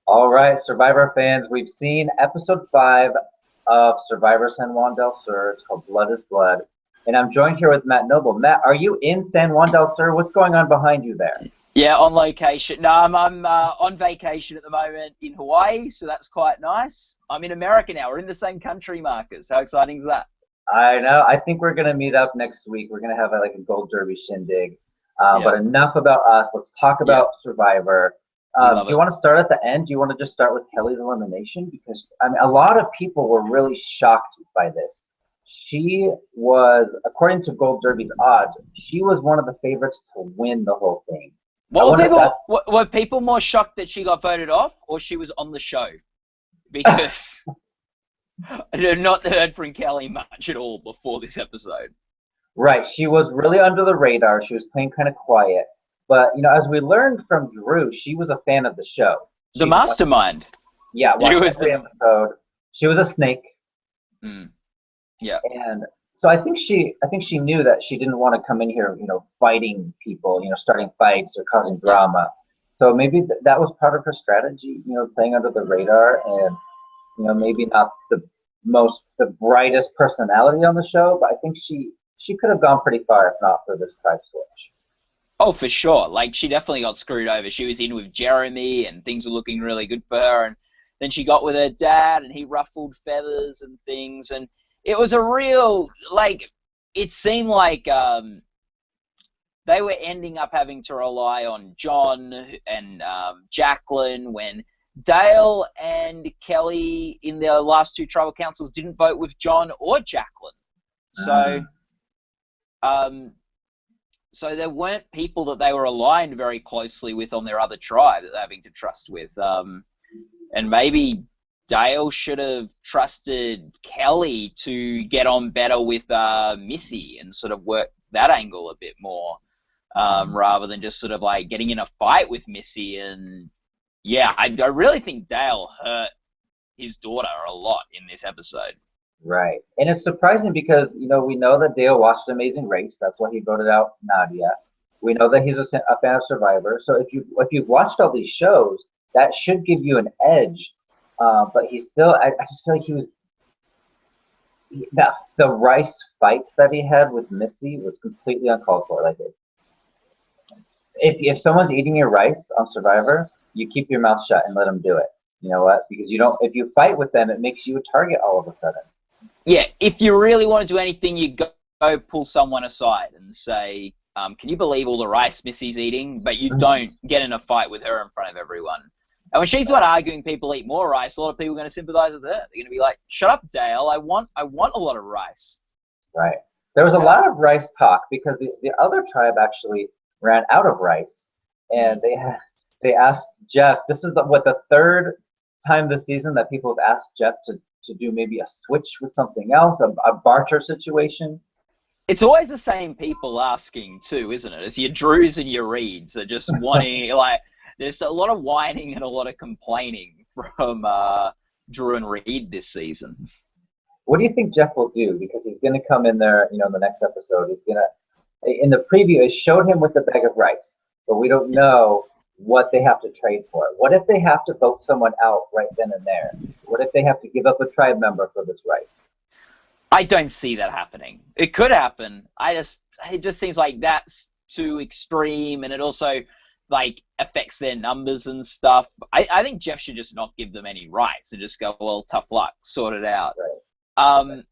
All right, Survivor fans, we've seen episode 5 of Survivor San Juan del Sur. It's called Blood is Blood. And I'm joined here with Matt Noble. Matt, are you in San Juan del Sur? What's going on behind you there? Yeah, on location. No, I'm on vacation at the moment in Hawaii, so that's quite nice. I'm in America now. We're in the same country, Marcus. How exciting is that? I know. I think we're going to meet up next week. We're going to have a gold derby shindig. Yeah, But enough about us. Let's talk yeah, about Survivor. we Do love you it. want to start at the end? Do you want to just start with Kelly's elimination? Because I mean, a lot of people were really shocked by this. She was, according to Gold Derby's odds, she was one of the favorites to win the whole thing. I What were wonder if that's people? Were people more shocked that she got voted off, or she was on the show? Because I have not heard from Kelly much at all before this episode. right. She was really under the radar. She was playing kind of quiet. But, as we learned from Drew, she was a fan of the show. The She watched, mastermind. yeah, She watched was every the. episode. She was a snake. Mm, yeah, And so I think she knew that she didn't want to come in here, fighting people, starting fights or causing yeah. drama. So maybe that was part of her strategy, playing under the radar and, maybe not the brightest personality on the show, but I think she could have gone pretty far if not for this tribe switch. Oh, for sure. Like, she definitely got screwed over. She was in with Jeremy, and things were looking really good for her. And then she got with her dad, and he ruffled feathers and things. And it was a real, like, it seemed like they were ending up having to rely on John and Jacqueline when Dale and Kelly in their last two tribal councils didn't vote with John or Jacqueline. So, Mm, um, so there weren't people that they were aligned very closely with on their other tribe that they're having to trust with. And maybe Dale should have trusted Kelly to get on better with Missy and sort of work that angle a bit more, mm. rather than just sort of like getting in a fight with Missy. And yeah, I really think Dale hurt his daughter a lot in this episode. Right. And it's surprising because, we know that Dale watched Amazing Race. That's why he voted out Nadia. We know that he's a fan of Survivor. So if you've watched all these shows, that should give you an edge. But he's still, I just feel like the Rice fight that he had with Missy was completely uncalled for. Like, if someone's eating your rice on Survivor, you keep your mouth shut and let them do it. You know what? Because you don't. If you fight with them, it makes you a target all of a sudden. Yeah, if you really want to do anything, you go pull someone aside and say, can you believe all the rice Missy's eating? But you don't get in a fight with her in front of everyone. And when she's the one arguing people eat more rice, a lot of people are going to sympathize with her. They're going to be like, shut up, Dale. I want a lot of rice. Right. There was a Yeah. lot of rice talk because the other tribe actually ran out of rice, and they asked Jeff. This is the third time this season that people have asked Jeff to do maybe a switch with something else, a barter situation. It's always the same people asking, too, isn't it? It's your Drews and your Reeds are just wanting, like, there's a lot of whining and a lot of complaining from Drew and Reed this season. What do you think Jeff will do? Because he's going to come in there, in the next episode. He's going to, in the preview, it showed him with a bag of rice, but we don't know what they have to trade for. What if they have to vote someone out right then and there? What if they have to give up a tribe member for this rice? I don't see that happening. It could happen. It just seems like that's too extreme, and it also like affects their numbers and stuff. I think Jeff should just not give them any rights and just go, well, tough luck, sort it out. Right.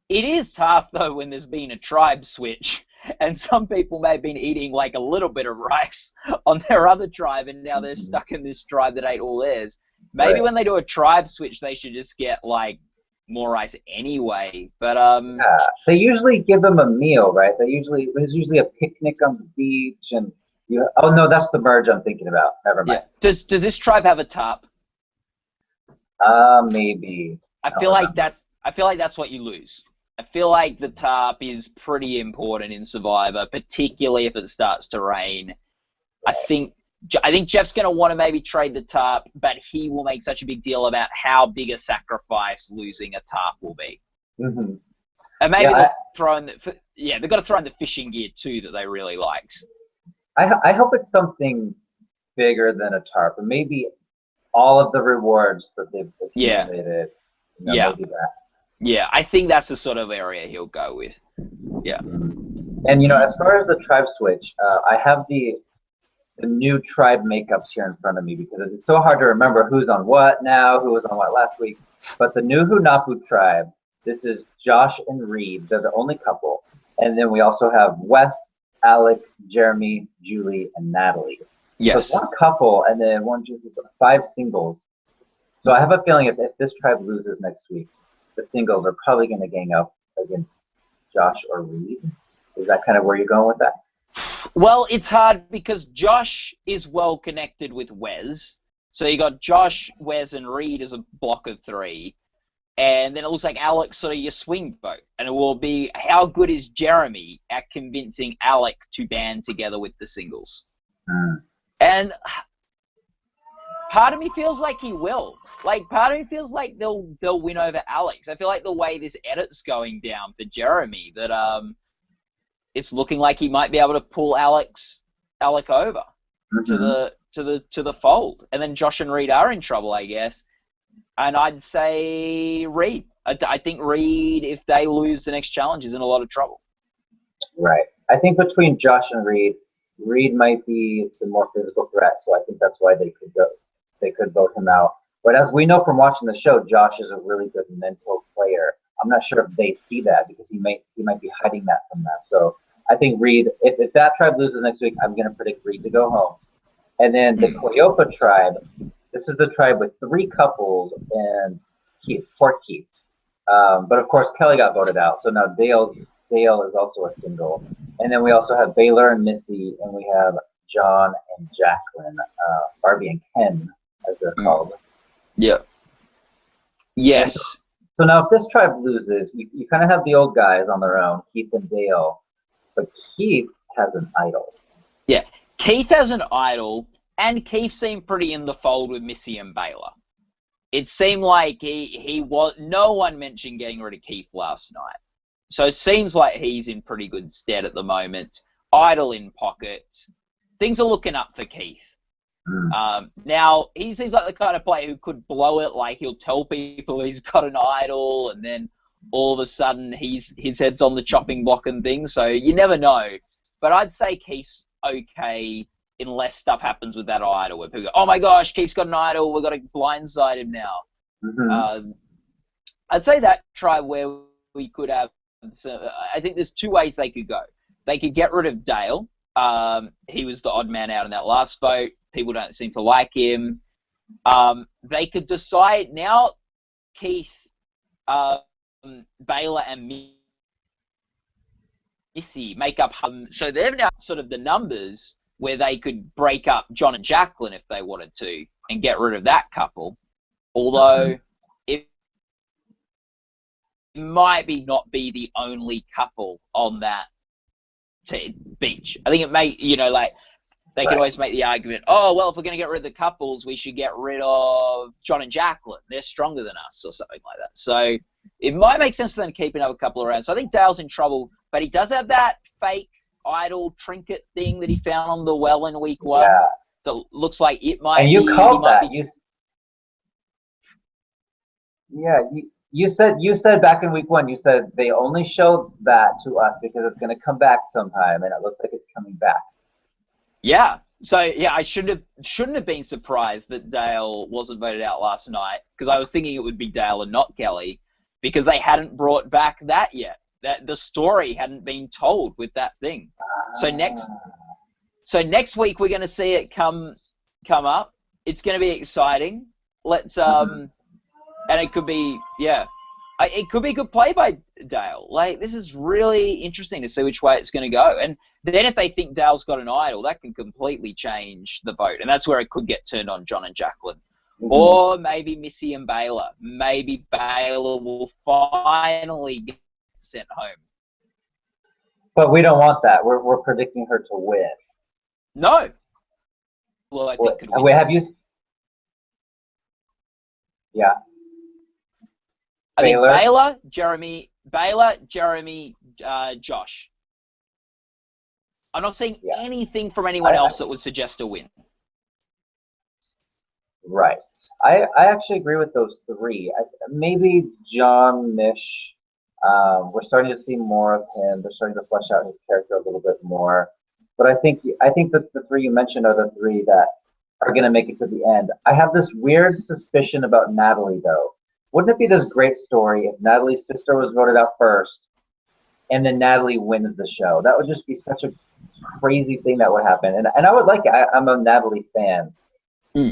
It is tough though when there's been a tribe switch, and some people may have been eating like a little bit of rice on their other tribe, and now they're Mhm. stuck in this tribe that ate all theirs. Maybe Right. when they do a tribe switch, they should just get like more rice anyway. But Yeah. They usually give them a meal, right? There's usually a picnic on the beach, and oh no, that's the merge I'm thinking about. Never mind. yeah. Does this tribe have a tarp? Maybe. I I don't feel like remember. that's what you lose. I feel like the tarp is pretty important in Survivor, particularly if it starts to rain. I think Jeff's going to want to maybe trade the tarp, but he will make such a big deal about how big a sacrifice losing a tarp will be. Hmm. And maybe Yeah, they've got to throw in the fishing gear too that they really liked. I hope it's something bigger than a tarp, or maybe all of the rewards that they've Yeah. accumulated. Yeah. Maybe that. Yeah, I think that's the sort of area he'll go with. Yeah. And as far as the tribe switch, I have the new tribe makeups here in front of me because it's so hard to remember who's on what now, who was on what last week. But the new Hunapu tribe, this is Josh and Reed. They're the only couple. And then we also have Wes, Alec, Jeremy, Julie, and Natalie. Yes. So it's one couple and then 5 singles. So I have a feeling if this tribe loses next week, the singles are probably going to gang up against Josh or Reed. Is that kind of where you're going with that? Well, it's hard because Josh is well connected with Wes. So you got Josh, Wes, and Reed as a block of 3. And then it looks like Alex sort of your swing vote. And it will be, how good is Jeremy at convincing Alec to band together with the singles? And part of me feels like he will. Like, part of me feels like they'll win over Alex. I feel like the way this edit's going down for Jeremy, that it's looking like he might be able to pull Alec over to the fold. And then Josh and Reed are in trouble, I guess. And I'd say Reed. I think Reed, if they lose the next challenge, is in a lot of trouble. Right. I think between Josh and Reed might be the more physical threat. So I think that's why they could vote him out. But as we know from watching the show, Josh is a really good mental player. I'm not sure if they see that because he might be hiding that from them. So I think Reed, if that tribe loses next week, I'm going to predict Reed to go home. And then the Cleopa tribe, this is the tribe with 3 couples and poor Keith. But of course, Kelly got voted out. So now Dale is also a single. And then we also have Baylor and Missy, and we have John and Jacqueline, Barbie and Ken, as they're called. Yeah. Yes. So now if this tribe loses, you kind of have the old guys on their own, Keith and Dale. But Keith has an idol. Yeah. Keith has an idol, and Keith seemed pretty in the fold with Missy and Baylor. It seemed like he was. No one mentioned getting rid of Keith last night. So it seems like he's in pretty good stead at the moment. Idol in pocket. Things are looking up for Keith. Now, he seems like the kind of player who could blow it, like he'll tell people he's got an idol, and then all of a sudden his head's on the chopping block and things, so you never know. But I'd say Keith's okay unless stuff happens with that idol, where people go, oh my gosh, Keith's got an idol, we've got to blindside him now. I'd say that tribe where we could have, I think there's 2 ways they could go. They could get rid of Dale. He was the odd man out in that last vote. People don't seem to like him. They could decide now Keith, Baylor, and Missy make up. So they've now sort of the numbers where they could break up John and Jacqueline if they wanted to and get rid of that couple. Although it might not be the only couple on that beach. I think it may, like, they can always make the argument, oh, well, if we're going to get rid of the couples, we should get rid of John and Jacqueline. They're stronger than us, or something like that. So it might make sense for them to keep another couple around. So I think Dale's in trouble, but he does have that fake idol trinket thing that he found on the well in week 1 that looks like it might be. And you called that. You said back in week 1, you said they only showed that to us because it's going to come back sometime, and it looks like it's coming back. Yeah. So yeah, I shouldn't have been surprised that Dale wasn't voted out last night, because I was thinking it would be Dale and not Kelly, because they hadn't brought back that yet. That the story hadn't been told with that thing. So next week we're going to see it come up. It's going to be exciting. Let's and it could be it could be a good play by Dale. Like, this is really interesting to see which way it's going to go. And then if they think Dale's got an idol, that can completely change the vote. And that's where it could get turned on John and Jacqueline. Or maybe Missy and Baylor. Maybe Baylor will finally get sent home. But we don't want that. We're predicting her to win. No. Well, I think could win. Have you? Yeah. I think Baylor, Jeremy, Josh. I'm not seeing anything from anyone else that would suggest a win. Right. I actually agree with those three. Maybe John Mish. We're starting to see more of him. They're starting to flesh out his character a little bit more. But I think that the three you mentioned are the three that are going to make it to the end. I have this weird suspicion about Natalie, though. Wouldn't it be this great story if Natalie's sister was voted out first, and then Natalie wins the show? That would just be such a crazy thing that would happen. And I would like it. I'm a Natalie fan,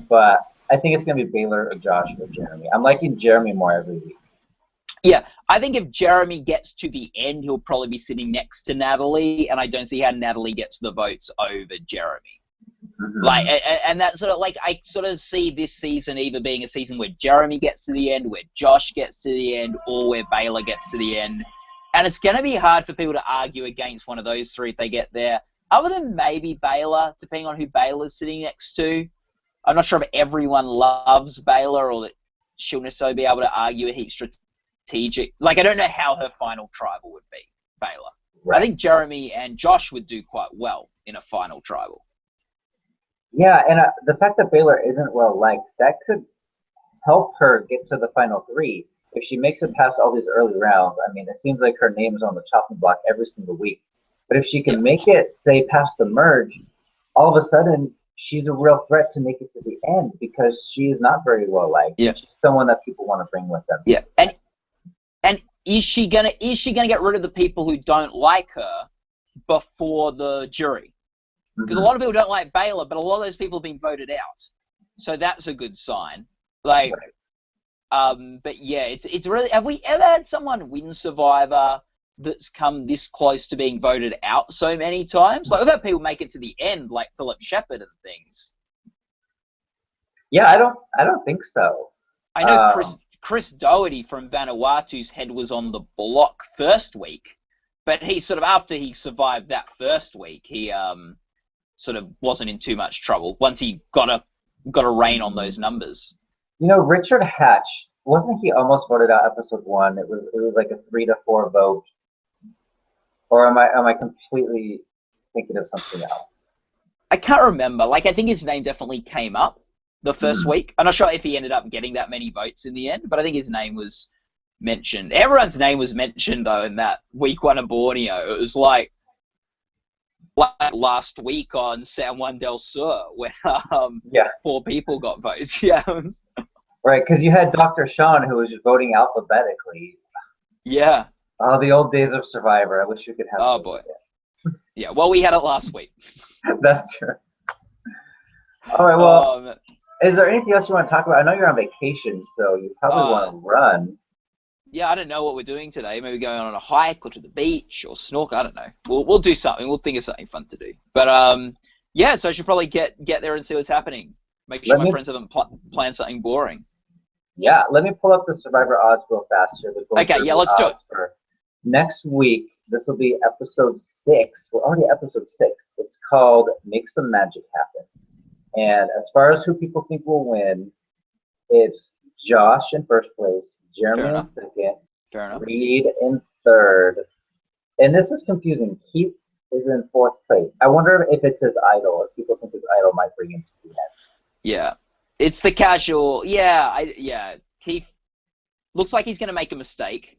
but I think it's going to be Baylor or Josh or Jeremy. I'm liking Jeremy more every week. Yeah, I think if Jeremy gets to the end, he'll probably be sitting next to Natalie, and I don't see how Natalie gets the votes over Jeremy. Like, and that sort of, like, I sort of see this season either being a season where Jeremy gets to the end, where Josh gets to the end, or where Baylor gets to the end. And it's going to be hard for people to argue against one of those three if they get there, other than maybe Baylor, depending on who Baylor's sitting next to. I'm not sure if everyone loves Baylor or that she'll necessarily be able to argue a heap strategic. Like, I don't know how her final tribal would be, Baylor. Right. I think Jeremy and Josh would do quite well in a final tribal. Yeah, and the fact that Baylor isn't well liked, that could help her get to the final three. If she makes it past all these early rounds, I mean, it seems like her name is on the chopping block every single week. But if she can make it, say, past the merge, all of a sudden she's a real threat to make it to the end because she is not very well liked. Yeah. She's someone that people want to bring with them. Yeah, and is she gonna get rid of the people who don't like her before the jury? Because a lot of people don't like Baylor, but a lot of those people have been voted out. So that's a good sign. Like, but yeah, it's really, have we ever had someone win Survivor that's come this close to being voted out so many times? Like, we've had people make it to the end, like Philip Shepherd and things. Yeah, I don't think so. I know Chris Doherty from Vanuatu's head was on the block first week, but he sort of, after he survived that first week, he sort of wasn't in too much trouble once he got a rein on those numbers. You know, Richard Hatch, wasn't he almost voted out episode 1? It was like a 3-4 vote. Or am I completely thinking of something else? I can't remember. Like, I think his name definitely came up the first week. I'm not sure if he ended up getting that many votes in the end, but I think his name was mentioned. Everyone's name was mentioned, though, in that week 1 of Borneo. It was like last week on Juan del Sur when 4 people got votes. Yeah. Right, because you had Dr. Sean who was just voting alphabetically. Yeah. Oh, the old days of Survivor. I wish we could have. Oh boy. Yeah. Well, we had it last week. That's true. All right. Well, is there anything else you want to talk about? I know you're on vacation, so you probably want to run. Yeah, I don't know what we're doing today. Maybe going on a hike or to the beach or snorkel. I don't know. We'll do something. We'll think of something fun to do. But yeah. So I should probably get there and see what's happening. Make sure my friends haven't planned something boring. Yeah. Let me pull up the Survivor odds real fast here. Okay. Yeah. Let's do it. For next week, this will be episode 6. We're already at episode 6. It's called Make Some Magic Happen. And as far as who people think will win, it's Josh in first place, Jeremy in second, Reed in third. And this is confusing. Keith is in 4th place. I wonder if it's his idol, if people think his idol might bring him to the end. Yeah. It's the casual. Yeah. Keith looks like he's going to make a mistake.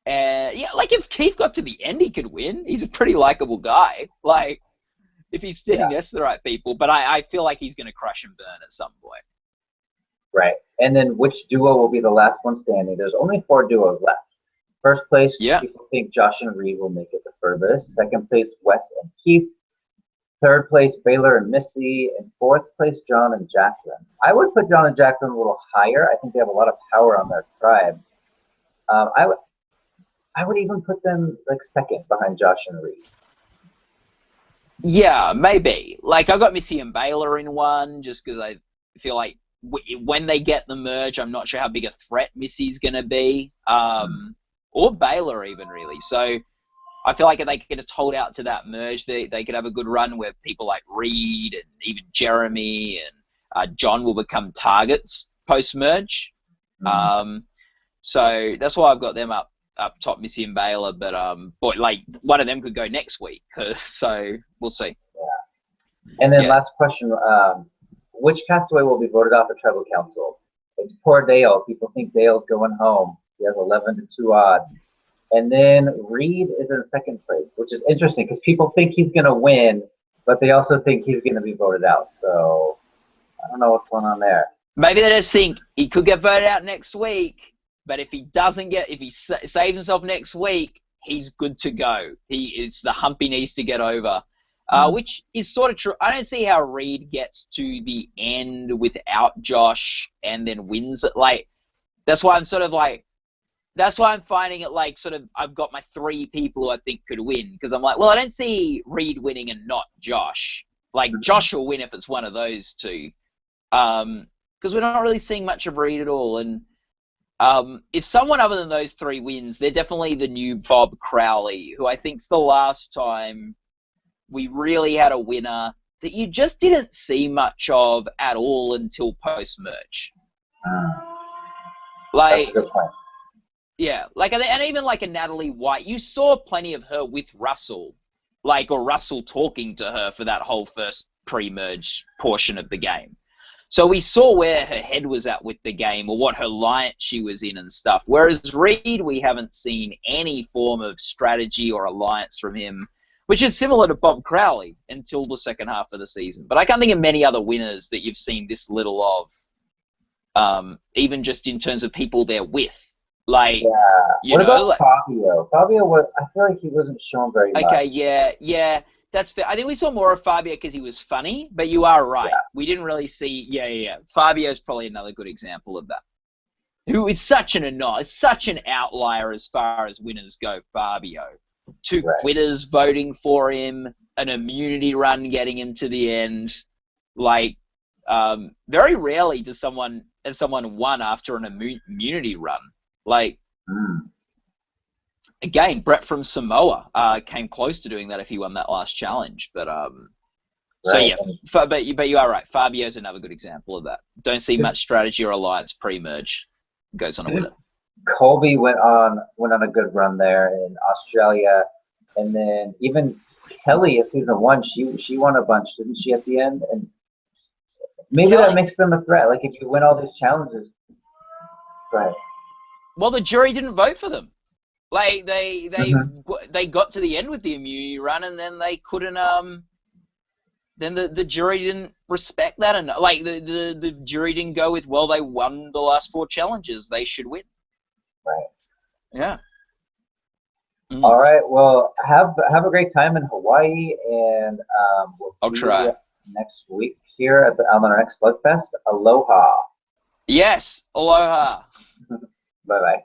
Yeah, like if Keith got to the end, he could win. He's a pretty likable guy. Like, if he's sitting next to the right people. But I feel like he's going to crash and burn at some point. Right. And then which duo will be the last one standing? There's only 4 duos left. First place, people think Josh and Reed will make it the furthest. Second place, Wes and Keith. Third place, Baylor and Missy. And 4th place, John and Jacqueline. I would put John and Jacqueline a little higher. I think they have a lot of power on their tribe. I would even put them like second behind Josh and Reed. Yeah, maybe. Like, I got Missy and Baylor in one just because I feel like when they get the merge, I'm not sure how big a threat Missy's going to be. Or Baylor even, really. So I feel like if they could just hold out to that merge, they could have a good run where people like Reed and even Jeremy and John will become targets post-merge. So that's why I've got them up top, Missy and Baylor. But like one of them could go next week. So we'll see. Yeah. And then last question. which castaway will be voted off the Tribal Council. It's poor Dale. People think Dale's going home. He has 11-2 odds. And then Reed is in second place, which is interesting because people think he's going to win, but they also think he's going to be voted out. So I don't know what's going on there. Maybe they just think he could get voted out next week, but if he saves himself next week, he's good to go. It's the hump he needs to get over, which is sort of true. I don't see how Reed gets to the end without Josh and then wins it. Like, that's why I'm finding it like sort of I've got my three people who I think could win because I'm like, well, I don't see Reed winning and not Josh. Like, Josh will win if it's one of those two. Because we're not really seeing much of Reed at all. And if someone other than those three wins, they're definitely the new Bob Crowley, who I think's the last time we really had a winner that you just didn't see much of at all until post-merge. That's a good point. Yeah, like, and even like a Natalie White, you saw plenty of her with Russell, or Russell talking to her for that whole first pre-merge portion of the game. So we saw where her head was at with the game or what her alliance she was in and stuff. Whereas Reed, we haven't seen any form of strategy or alliance from him, which is similar to Bob Crowley until the second half of the season. But I can't think of many other winners that you've seen this little of, even just in terms of people they're with. Like, what about Fabio? Fabio I feel like he wasn't shown very much. Okay, yeah, that's fair. I think we saw more of Fabio because he was funny, but you are right. Yeah. We didn't really see. Yeah. Fabio's probably another good example of that. Who is such an outlier as far as winners go. Fabio, two quitters voting for him, an immunity run getting him to the end. Like, very rarely does someone won after an immunity run. Like, again, Brett from Samoa came close to doing that if he won that last challenge. But so yeah, but you are right. Fabio's another good example of that. Don't see much strategy or alliance pre-merge. Goes on a winner. Colby went on a good run there in Australia, and then even Kelly at season 1, she won a bunch, didn't she, at the end? And maybe that makes them a threat. Like, if you win all these challenges, right? Well, the jury didn't vote for them. Like, they got to the end with the immunity run, and then they couldn't. Then the jury didn't respect that, and like the jury didn't go with, well, they won the last 4 challenges, they should win. Right. Yeah. All right. Well, have a great time in Hawaii, and we'll see you next week here on our next Slugfest. Aloha. Yes. Aloha. Bye-bye.